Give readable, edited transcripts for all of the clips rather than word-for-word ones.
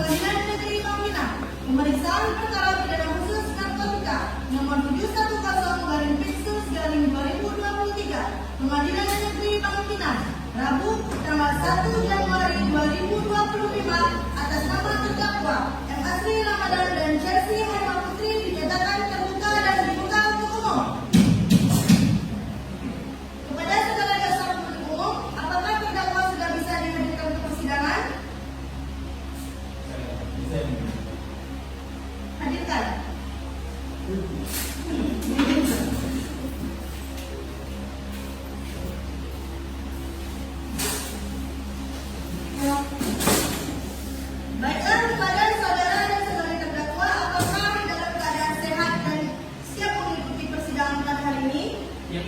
Pengadilan Negeri Bangkinang pemeriksaan perkara pidana khusus narkotika nomor 710/Pinsus/2023 Pengadilan Negeri Bangkinang Rabu tanggal 1 Januari 2025 atas nama terdakwa M. Asri Ramadan dan Chelsea Herma Putri dinyatakan terbuka dan dibuka untuk umum. Kepada saudara jaksa penuntut umum, apakah terdakwa sudah bisa dihadirkan ke persidangan? Hadirkan. Baiklah, kepada saudara dan saudari terdakwa, apakah dalam keadaan sehat dan siap mengikuti persidangan pada hari ini? Ya.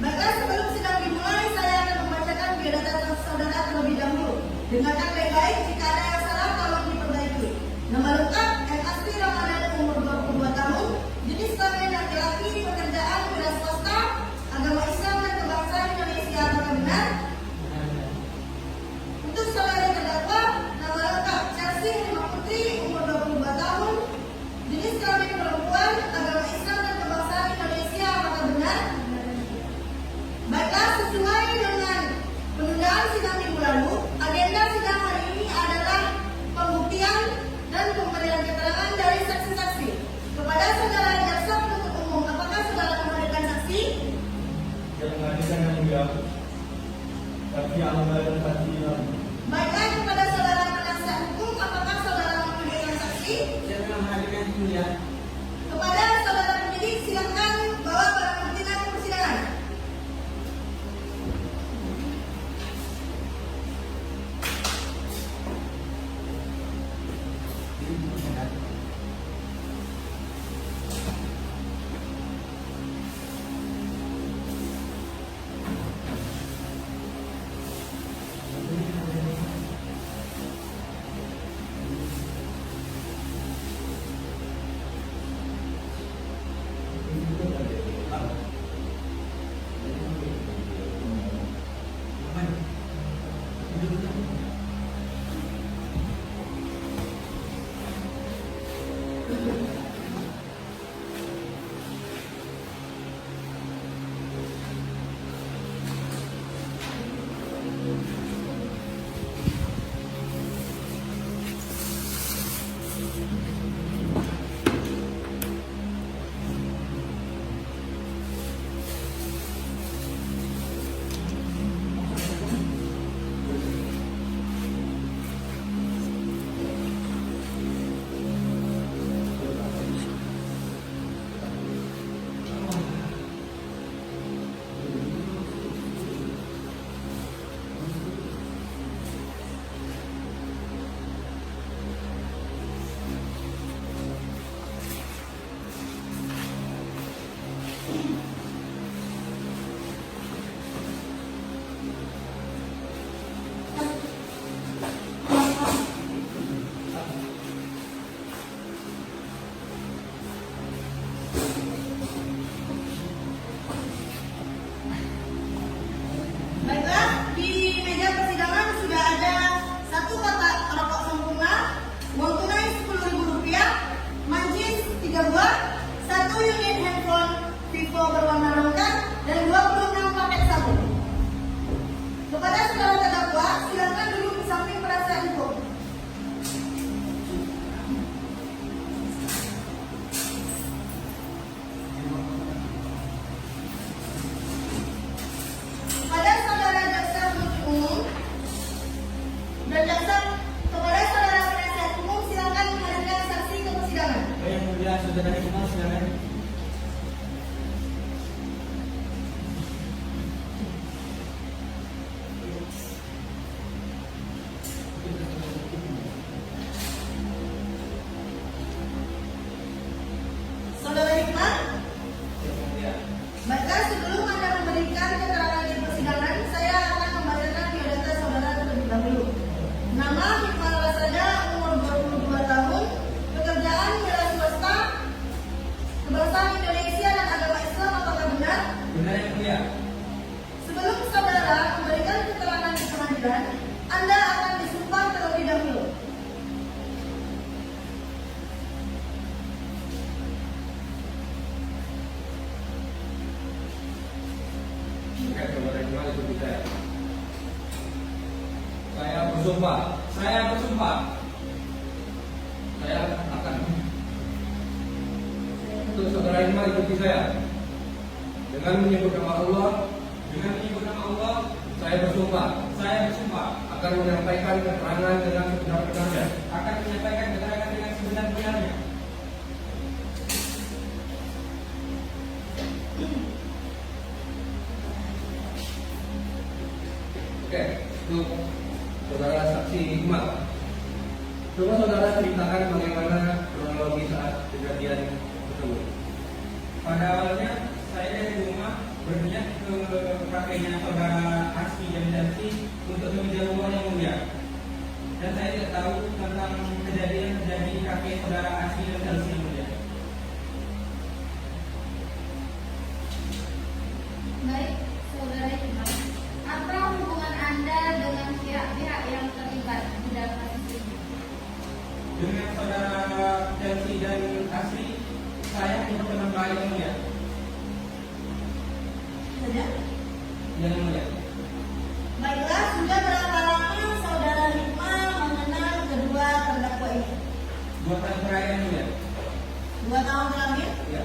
Baiklah, sebelum sidang dimulai, saya akan membacakan biodata saudara terlebih dahulu. Dengarkan baik-baik, jika ada yang salah tolong diperbaiki. Nama lengkap M. Asri Ramadan, umur 22 tahun, jenis kelamin laki-laki, pekerjaan wira swasta, agama Islam dan kebangsaan Indonesia. Apakah benar? Untuk saudara terdakwa, nama lengkap Chelsea Herma Putri, umur 22 tahun, jenis kelamin perempuan, agama Islam dan kebangsaan Indonesia. Apakah benar? Baiklah, sesuai dengan penundaan sidang minggu lalu, agenda sidang hari ini adalah pembuktian dan pemberian keterangan dari saksi-saksi. Kepada saudara jaksa penuntut umum, apakah saudara menghadirkan saksi? Yang menghadirkan yang mulia, tapi Allah dan Fatihah. Baiklah, kepada saudara penasihat hukum, apakah saudara menghadirkan saksi? Yang menghadirkan yang mulia. Kepada saudara penyidik, silakan bawa barang bukti ke persidangan. Oke, saudara Iqbal ikuti saya. Saya bersumpah. Saya bersumpah. Saya akan. Untuk saudara Iqbal ikuti saya. Dengan menyebut nama Allah. Dengan menyebut nama Allah. Saya bersumpah. Saya bersumpah. Akan menyampaikan keterangan dengan sebenar-benarnya. Akan menyampaikan keterangan dengan sebenar-benarnya. Oke, untuk saudara saksi Iqbal, coba saudara ceritakan bagaimana kronologi saat kejadian tersebut. Pada awalnya saya dari rumah berniat ke kafenya saudara Aski dan Dansi untuk meminjam uang yang mulia. Dan saya tidak tahu tentang kejadian terjadi di kafe saudara Aski dan Dansi yang mulia. Baik, saudara Iqbal, apa hubungan Anda dengan pihak-pihak yang terlibat di dalam kasus ini? Dengan saudara Dansi dan Aski, saya punya teman baik yang mulia. Saja. Yang mulia. Baiklah, sudah berapa lama saudara Hikmah mengenal kedua terdakwa ini? 2 tahun terakhir yang mulia. 2 tahun terakhir? Ya.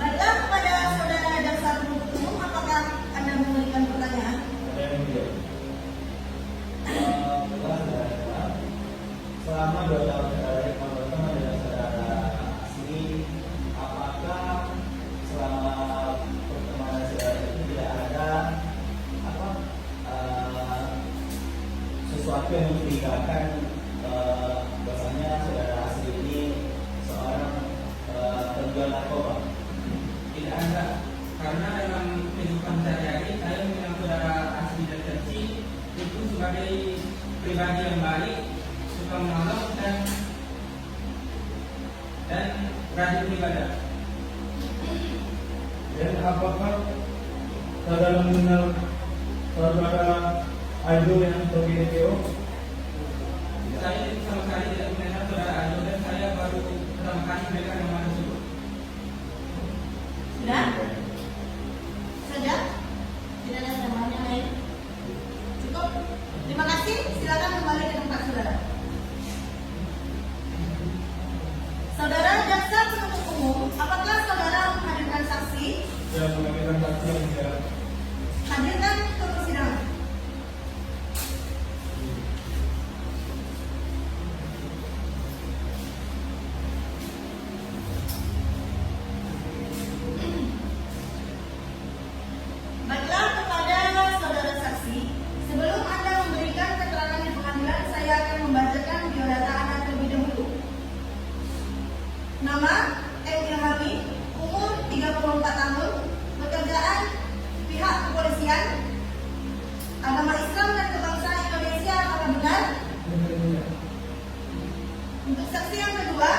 Baiklah, kepada saudara jaksa penuntut umum, apakah Anda memberikan pertanyaan? Ada yang mulia. Selama 2 tahun saudara Iqbal bersama dengan saudara Asli, apakah selama pertemanan saudara itu tidak ada sesuatu yang mencurigakan bahwasanya saudara Asli ini seorang penjual narkoba? Tidak ada. Karena dalam kehidupan sehari-hari saya mengenal saudara Asli dan Dansi itu sebagai pribadi yang baik, suka menolong dan rajin beribadah. Dan apakah saudara mengenal saudara Aido yang sebagai DPO? Saya sama sekali tidak mengenal saudara Ado dan saya baru pertama kali mendengar nama tersebut. Sudah? Saja? Tidak ada tambahan yang lain? Cukup? Terima kasih. Silakan kembali ke tempat saudara. Saudara jaksa penuntut umum, apakah saudara menghadirkan saksi? Ya, mengajukan saksi yang tidak. Hadirkan ke persidangan. Baiklah, kepada saudara saksi, sebelum Anda memberikan keterangan di pengadilan, saya akan membacakan biodata Anda terlebih dahulu. Nama M. Ilhami, umur 34 tahun, pekerjaan pihak kepolisian, agama Islam dan kebangsaan Indonesia, apakah benar? Untuk saksi yang kedua,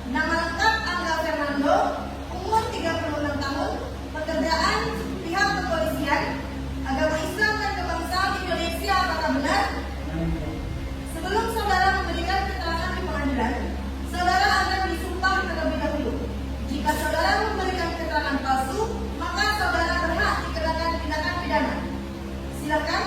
nama lengkap Angga Fernando, umur 36 tahun, pekerjaan pihak kepolisian, agama Islam dan kebangsaan Indonesia, apakah benar? Sebelum saudara memberikan keterangan di pengadilan, saudara akan disumpah terlebih dahulu. Jika saudara memberikan keterangan palsu, maka saudara berhak dikenakan tindakan pidana. Silakan.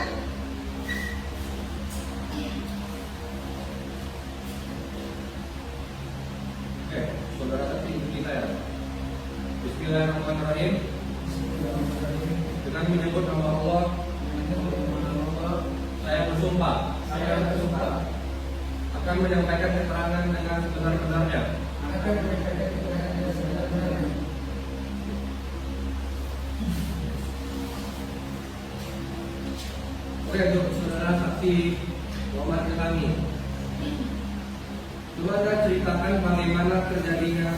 Oke, saudara saksi ikuti saya. Bismillahirrahmanirrahim. Dengan menyebut nama Allah, saya bersumpah. Akan menyampaikan keterangan dengan sebenar-benarnya. Oke, untuk saudara saksi Muhammad Ilhami, coba Anda ceritakan bagaimana terjadinya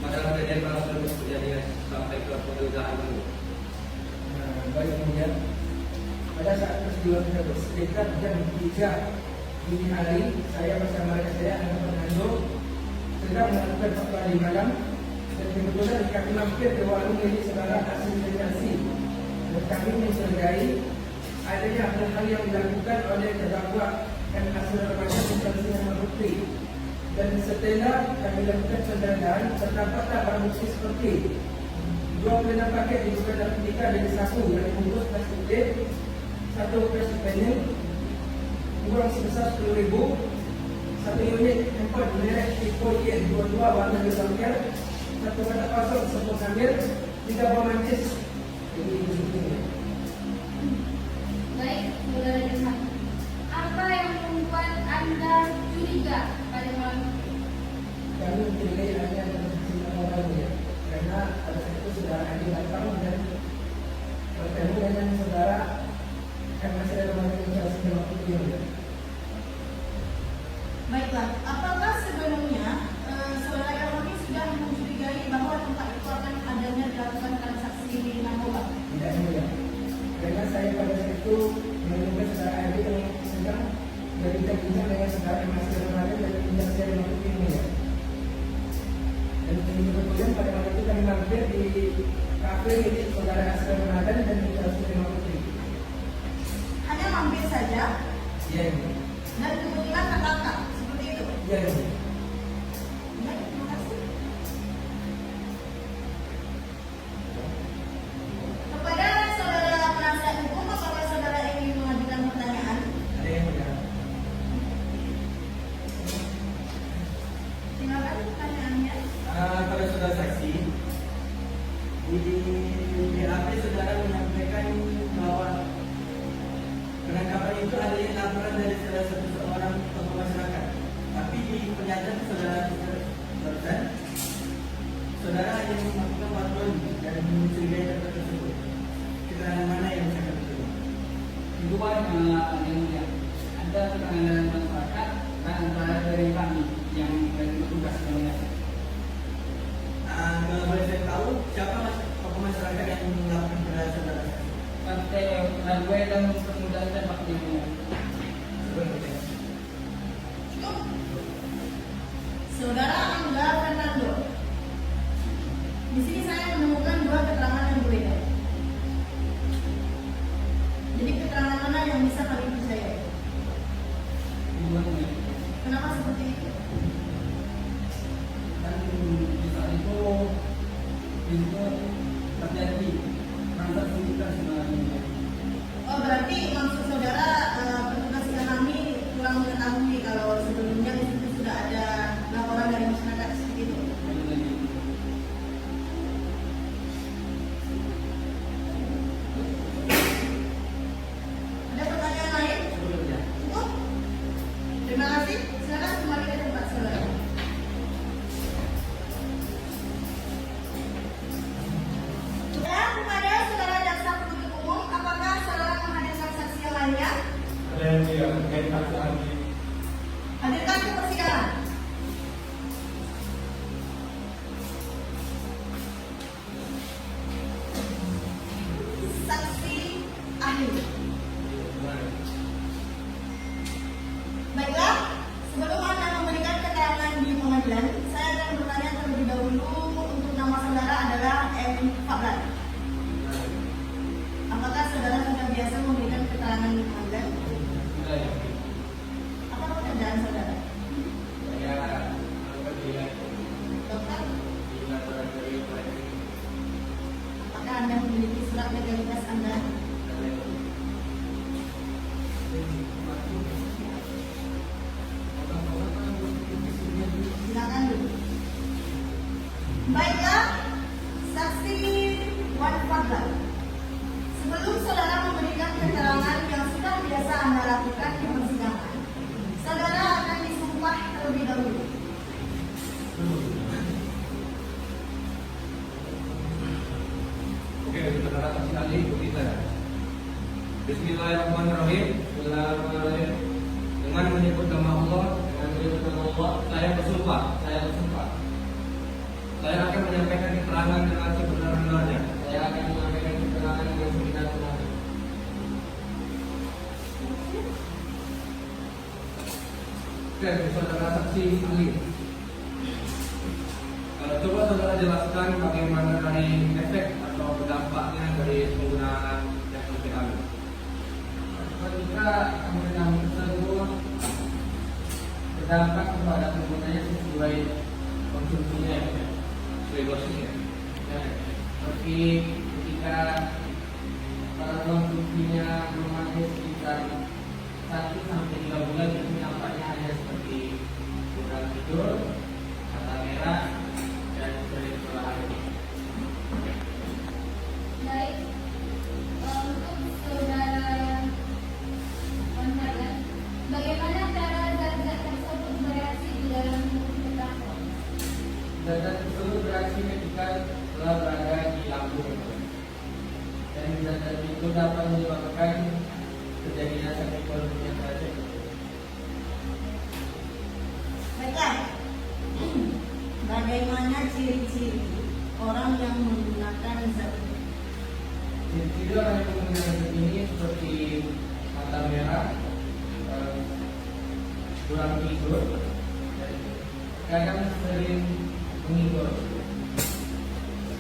pada kejadian tersebut terjadinya sampai ke penggeledahan itu. Baik, kemudian pada saat peristiwa tersebut sekitar jam 3 dini hari, saya bersama rekan saya Angga Fernando sedang melakukan fatwa di malam, dan kebetulan kami mampir ke warung milik saudara Asli dan Dansi, dan kami mencurigai adanya hal-hal yang dilakukan oleh terdakwa dan hasil remaja dengan bukti. Dan setelah kami lakukan penggeledahan, terdapatlah barang bukti seperti Dua pelenan paket dibuka dalam ketika dari satu yang dibungkus plastik tape, satu plastik panel, uang sebesar 10.000, satu unit handphone merek Apple Ear 22 warna biru, satu kotak pasok sepuluh sambil, 3 buah mancis. Jadi ini. Baik, saudara Johan. Apa yang membuat Anda curiga pada malam itu? Kami mencurigai hanya dengan orang ya, karena pada saat itu saudara Andi datang dan bertemu dengan saudara karena saya rumahnya yang saya sedang waktu itu ya. Baiklah, apakah sebelumnya saudara Elmi sudah mencurigai bahwa tempat itu akan adanya dilakukan transaksi narkoba? Tidak mulia, karena saya pada saat itu menemukan saudara Andi yang sedang berbincang-bincang dengan saudara yang masih remaja dan pinjam saya dengan waktu itu ya. Dan kemudian pada malam itu kami mampir di kafe milik saudara Asra Ramadan dan saudara Sulaiman Putri. Hanya mampir saja Iya ini. dan kebetulan tertangkap seperti itu. Iya ini. Baik, terima kasih. Kepada saudara penasihat hukum, apakah saudara ingin mengajukan pertanyaan? Ada yang mulia. Silakan pertanyaannya. Pada saudara saksi, di BAP saudara menyampaikan bahwa penangkapan itu adalah laporan dari salah satu seorang tokoh masyarakat. Tapi di pernyataan saudara barusan, saudara hanya melakukan patroli dan mencurigai data tersebut. Keterangan mana yang bisa kami terima? Itu Pak yang mulia. Ada keterangan dari masyarakat dan antara dari kami yang dari petugas yang Kalau boleh saya tahu siapa tokoh masyarakat yang melakukan kepada saudara saksi? Partai Radwe dan Permudahan dan Pak yang mulia. Cukup. Saudara Angga Fernando. Di sini saya menemukan dua keterangan yang berbeda. Jadi keterangan mana yang bisa kami percaya? Dua mulia. Kenapa seperti itu? Dan di saat itu terjadi transaksi kita sebenarnya. Oh, berarti maksud saudara petugas kami kurang mengetahui kalau sebelumnya di situ sudah ada laporan dari masyarakat seperti itu. Ada pertanyaan lain? Sebelumnya. Cukup? Terima kasih. Silakan kembali ke tempat saudara. Dan kepada saudara jaksa penuntut umum, apakah saudara menghadirkan saksi yang lainnya? Ada yang mulia terkait kasus Andi. Hadirkan ke persidangan. Saksi ahli. Baiklah, sebelum Anda memberikan keterangan di pengadilan, saya akan bertanya terlebih dahulu untuk nama saudara adalah M. Fablan. Apakah saudara sudah biasa memberikan keterangan di pengadilan? Sudah ya. Apa pekerjaan saudara? Saya bekerja Dokter? di laboratorium forensik. Apakah Anda memiliki surat legalitas Anda? Silakan dulu. Baiklah, saksi Wan Fadlan. Sebelum saudara memberikan keterangan yang sudah biasa Anda lakukan di persidangan, saudara akan disumpah terlebih dahulu. Oke, saudara saksi ahli ikuti saya. Bismillahirrahmanirrahim. Bismillahirrahmanirrahim. Dengan menyebut nama Allah, saya bersumpah. Saya akan menyampaikan keterangan dengan sebenar-benarnya. Saya akan menyampaikan keterangan dengan sebenar-benarnya. Oke, saudara saksi ahli. Coba saudara jelaskan bagaimana dari efek atau dampaknya dari penggunaan SPPAL. Ketika penggunaan tersebut berdampak kepada penggunanya sesuai konsumsinya, Sesuai dosisnya. ya. seperti ketika para ruang tubuhnya memakai sekitar 1 sampai 3 bulan itu nampaknya hanya seperti kurang tidur, mata merah, dan sering olahraga. Baik, untuk saudara Wanfadlan, bagaimana cara zat-zat tersebut bereaksi di dalam tubuh terdakwa? Zat tersebut bereaksi ketika telah berada di lambung, dan zat itu dapat menyebabkan terjadinya sakit paru yang terjadi. Baiklah. Bagaimana ciri-ciri orang yang menggunakan zat ini? Ciri-ciri orang yang menggunakan zat ini seperti mata merah, kurang tidur, dan kadang sering mengigur.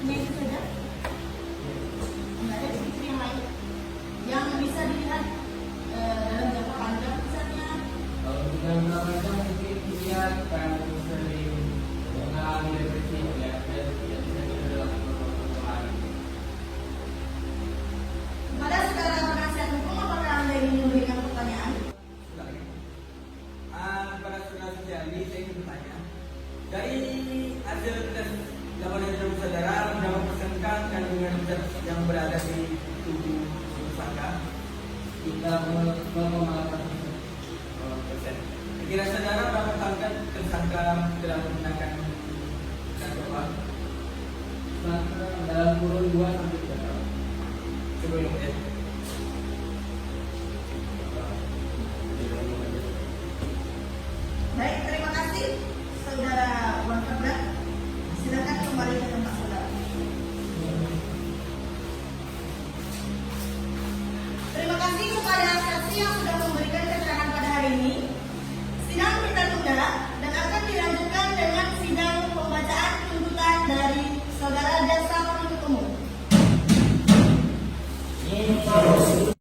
Ini itu saja. Tidak ada ciri yang lain yang bisa dilihat dalam jangka panjang misalnya. Kalau kita melakukan mungkin dilihat kan sering mengalami depresi ya, dan tidak bisa tidur dalam beberapa hari. Kepada saudara penasihat hukum, apakah Anda ingin memberikan pertanyaan? Kepada saudara Sujali, saya ingin bertanya. Dari hasil tes laboratorium dari saudara dapat persenkan kandungan zat yang berada di tubuh tersangka. Kita melakukan Kira saudara berapa tahun tersangka telah menggunakan narkoba dalam kurun 2 sampai 3 tahun. sebelum itu? Baik, terima kasih saudara Wanfadlan. Silakan kembali ke tempat saudara. Terima kasih kepada saksi yang sudah memberikan keterangan pada hari ini. Sidang kita tunda dan akan dilanjutkan dengan sidang pembacaan tuntutan dari saudara